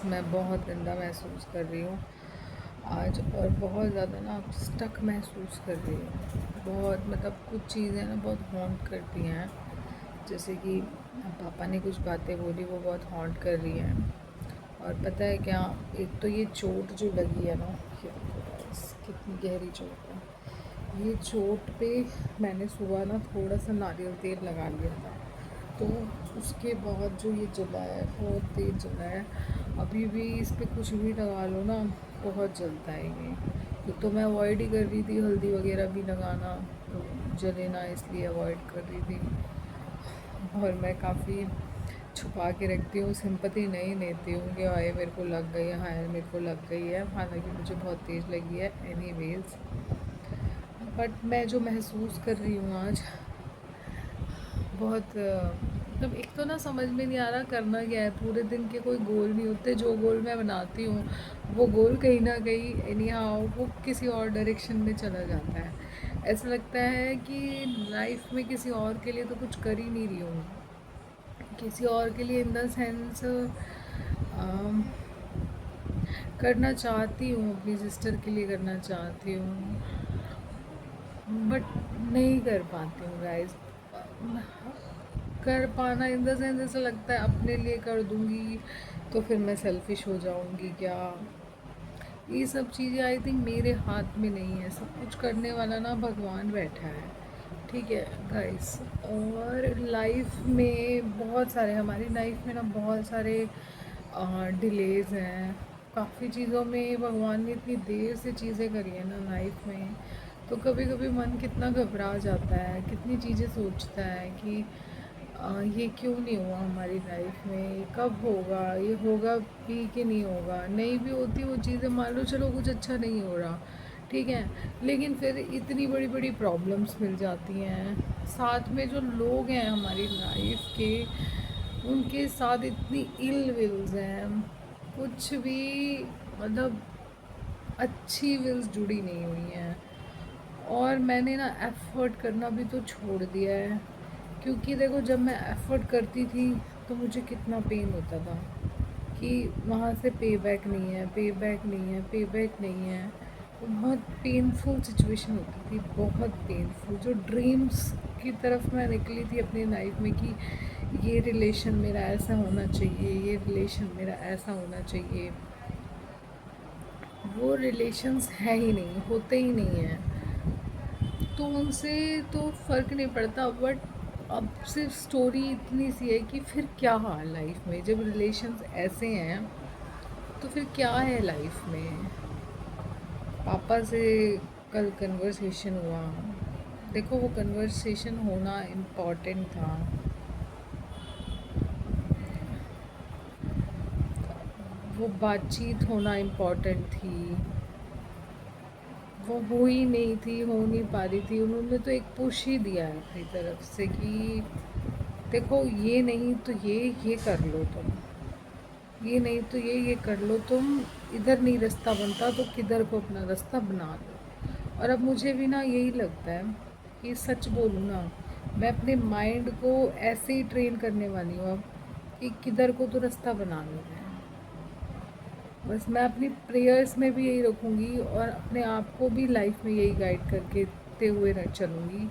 मैं बहुत गंदा महसूस कर रही हूँ आज, और बहुत ज़्यादा ना स्टक महसूस कर रही हूँ। बहुत मतलब कुछ चीज़ें ना बहुत हॉन्ट करती हैं, जैसे कि पापा ने कुछ बातें बोली वो बहुत हॉन्ट कर रही हैं। और पता है क्या, एक तो ये चोट जो लगी है ना, कितनी गहरी चोट है ये। चोट पे मैंने सुबह ना थोड़ा सा नारियल तेल लगा लिया था, तो उसके बाद जो ये जला है बहुत तेज़ जला है। अभी भी इस पर कुछ भी लगा लो ना बहुत जलता है ये। तो मैं अवॉइड ही कर रही थी हल्दी वगैरह भी लगाना, तो जले ना इसलिए अवॉइड कर रही थी। और मैं काफ़ी छुपा के रखती हूँ, सिंपैथी नहीं लेती हूँ कि हाय मेरे को लग गई है, हाय मेरे को लग गई है, हालांकि मुझे बहुत तेज़ लगी है एनीवेज। बट मैं जो महसूस कर रही हूँ आज बहुत मतलब एक तो ना समझ में नहीं आ रहा करना क्या है। पूरे दिन के कोई गोल नहीं होते, जो गोल मैं बनाती हूँ वो गोल कहीं ना कहीं एनी हाउ वो किसी और डायरेक्शन में चला जाता है। ऐसा लगता है कि लाइफ में किसी और के लिए तो कुछ कर ही नहीं रही हूँ, किसी और के लिए इन द सेंस करना चाहती हूँ, अपनी सिस्टर के लिए करना चाहती हूँ, बट नहीं कर पाती हूँ गाइस। कर पाना इन द सेंस ऐसा लगता है अपने लिए कर दूँगी तो फिर मैं सेल्फिश हो जाऊँगी क्या। ये सब चीज़ें आई थिंक मेरे हाथ में नहीं है, सब कुछ करने वाला ना भगवान बैठा है, ठीक है गाइस। और लाइफ में बहुत सारे, हमारी लाइफ में ना बहुत सारे डिलेज़ हैं। काफ़ी चीज़ों में भगवान ने इतनी देर से चीज़ें करी है ना लाइफ में, तो कभी कभी मन कितना घबरा जाता है, कितनी चीज़ें सोचता है कि ये क्यों नहीं हुआ हमारी लाइफ में, ये कब होगा, ये होगा भी कि नहीं होगा। नहीं भी होती वो चीज़ें, मान लो चलो कुछ अच्छा नहीं हो रहा, ठीक है, लेकिन फिर इतनी बड़ी बड़ी प्रॉब्लम्स मिल जाती हैं। साथ में जो लोग हैं हमारी लाइफ के, उनके साथ इतनी इल विल्स हैं, कुछ भी मतलब अच्छी विल्स जुड़ी नहीं हुई हैं। और मैंने ना एफ़र्ट करना भी तो छोड़ दिया है, क्योंकि देखो जब मैं एफ़र्ट करती थी तो मुझे कितना पेन होता था कि वहाँ से पे बैक नहीं है, पे बैक नहीं है, पे बैक नहीं है। तो बहुत पेनफुल सिचुएशन होती थी, बहुत पेनफुल। जो ड्रीम्स की तरफ मैं निकली थी अपनी लाइफ में कि ये रिलेशन मेरा ऐसा होना चाहिए, ये रिलेशन मेरा ऐसा होना चाहिए, वो रिलेशंस है ही नहीं, होते ही नहीं हैं। तो उनसे तो फ़र्क नहीं पड़ता, बट अब सिर्फ स्टोरी इतनी सी है कि फिर क्या हाल लाइफ में जब रिलेशंस ऐसे हैं, तो फिर क्या है लाइफ में। पापा से कल कन्वर्सेशन हुआ, देखो वो कन्वर्सेशन होना इम्पॉर्टेंट था, वो बातचीत होना इम्पॉर्टेंट थी, वो हो ही नहीं थी, हो नहीं पा रही थी। उन्होंने तो एक पुश ही दिया है अपनी तरफ से कि देखो ये नहीं तो ये कर लो तुम, ये नहीं तो ये कर लो तुम, इधर नहीं रास्ता बनता तो किधर को अपना रास्ता बना लो। और अब मुझे भी ना यही लगता है कि सच बोलूँ ना, मैं अपने माइंड को ऐसे ही ट्रेन करने वाली हूँ अब कि किधर को तो रास्ता बना लो है। बस मैं अपनी प्रेयर्स में भी यही रखूँगी और अपने आप को भी लाइफ में यही गाइड करके ते हुए चलूँगी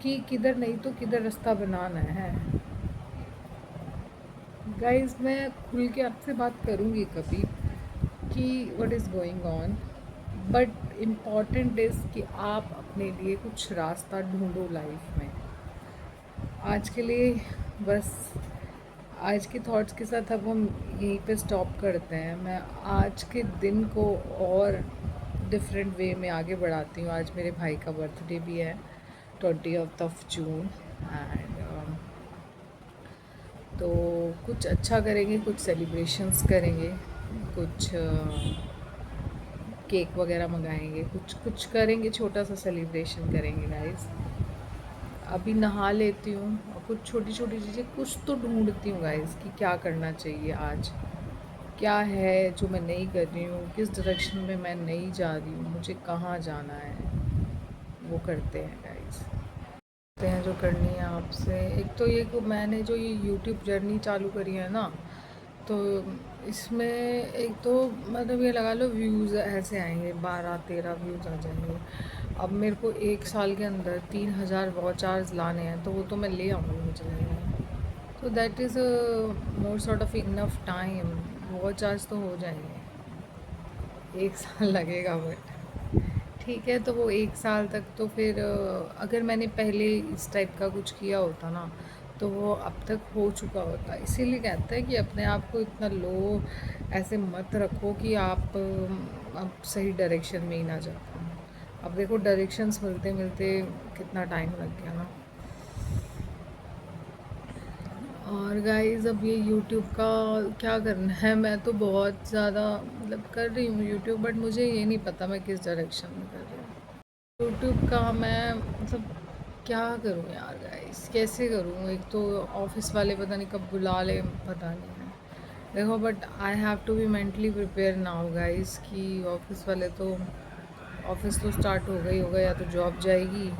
कि किधर नहीं तो किधर रास्ता बनाना है। गाइस मैं खुल के आपसे बात करूँगी कभी कि what is going on, but important is कि आप अपने लिए कुछ रास्ता ढूंढो लाइफ में। आज के लिए बस आज के थॉट्स के साथ अब हम यहीं पे स्टॉप करते हैं। मैं आज के दिन को और डिफरेंट वे में आगे बढ़ाती हूँ। आज मेरे भाई का बर्थडे भी है, 20 जून, एंड तो कुछ अच्छा करेंगे, कुछ सेलिब्रेशंस करेंगे, कुछ केक वगैरह मंगाएंगे, कुछ कुछ करेंगे, छोटा सा सेलिब्रेशन करेंगे गाइस। अभी नहा लेती हूँ और कुछ छोटी छोटी चीज़ें कुछ तो ढूंढती हूँ गाइस कि क्या करना चाहिए आज, क्या है जो मैं नहीं कर रही हूँ, किस डायरेक्शन में मैं नहीं जा रही हूँ, मुझे कहाँ जाना है, वो करते हैं गाइस। करते हैं जो करनी है आपसे। एक तो ये मैंने जो ये यूट्यूब जर्नी चालू करी है ना, तो इसमें एक तो मतलब ये लगा लो व्यूज़ ऐसे आएंगे, 12-13 व्यूज़ आ जाएंगे। अब मेरे को 1 साल के अंदर 3000 वॉच आवर्स लाने हैं, तो वो तो मैं ले आऊँगी, मुझे लग रहा है। तो that is more sort of enough time. Watch hours तो हो जाएंगे, 1 साल लगेगा बट ठीक है। तो वो 1 साल तक तो फिर अगर मैंने पहले इस टाइप का कुछ किया होता ना, तो वो अब तक हो चुका होता। इसीलिए कहते हैं कि अपने आप को इतना लो ऐसे मत रखो कि आप अब सही डायरेक्शन में ही ना जा पाओ। अब देखो डायरेक्शंस मिलते मिलते कितना टाइम लग गया ना। और गाइस अब ये यूट्यूब का क्या करना है, मैं तो बहुत ज़्यादा मतलब कर रही हूँ यूट्यूब, बट मुझे ये नहीं पता मैं किस डायरेक्शन में कर रही हूँ यूट्यूब का। मैं मतलब क्या करूँ यार गाइस, कैसे करूँ? एक तो ऑफिस वाले पता नहीं कब बुला ले, पता नहीं है। देखो but I have to be mentally prepare now guys कि ऑफिस वाले तो, ऑफिस तो स्टार्ट हो गई होगा, या तो जॉब जाएगी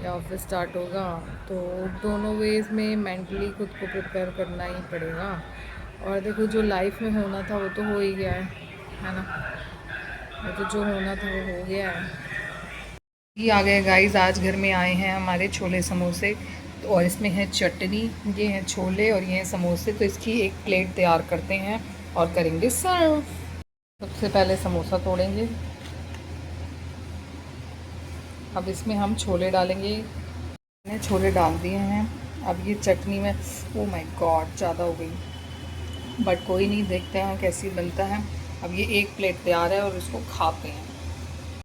या ऑफिस स्टार्ट होगा। तो दोनों वेज में मेंटली खुद को प्रिपेयर करना ही पड़ेगा। और देखो जो लाइफ में होना था वो तो हो ही गया है ना। वो तो जो होना था वो हो गया है। ये आ गए गाइस, आज घर में आए हैं हमारे छोले समोसे। तो और इसमें है चटनी, ये हैं छोले और ये हैं समोसे। तो इसकी एक प्लेट तैयार करते हैं और करेंगे सर्व। सबसे पहले समोसा तोड़ेंगे, अब इसमें हम छोले डालेंगे। मैंने छोले डाल दिए हैं। अब ये चटनी में, ओ माय गॉड ज़्यादा हो गई, बट कोई नहीं, देखते हैं कैसी बनता है। अब ये एक प्लेट तैयार है और इसको खाते हैं।